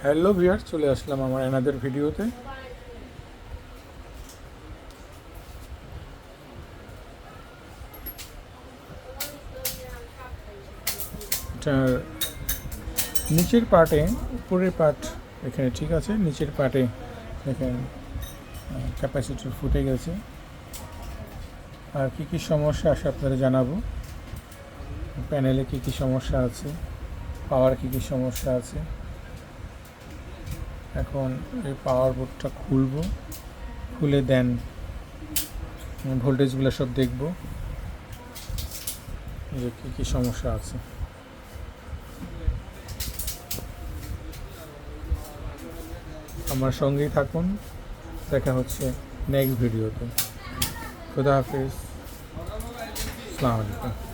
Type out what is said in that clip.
Hello viewers, চলে আসলাম আমার another ভিডিওতে। এটার নিচের পার্টে, উপরের পার্ট এখানে ঠিক আছে, নিচের পার্টে দেখেন ক্যাপাসিটর ফুটে গেছে। আর কী কী সমস্যা আসে আপনাদের জানাবো। প্যানেলে কী কী সমস্যা আছে, পাওয়ার কী কী সমস্যা আছে। এখন এই পাওয়ার বোর্ডটা খুলবো, খুলে দেন ভোল্টেজগুলো সব দেখব যে কী কী সমস্যা আছে। আমার সঙ্গেই থাকুন, দেখা হচ্ছে নেক্সট ভিডিওতে। খুদা হাফিজ, আসসালামু আলাইকুম।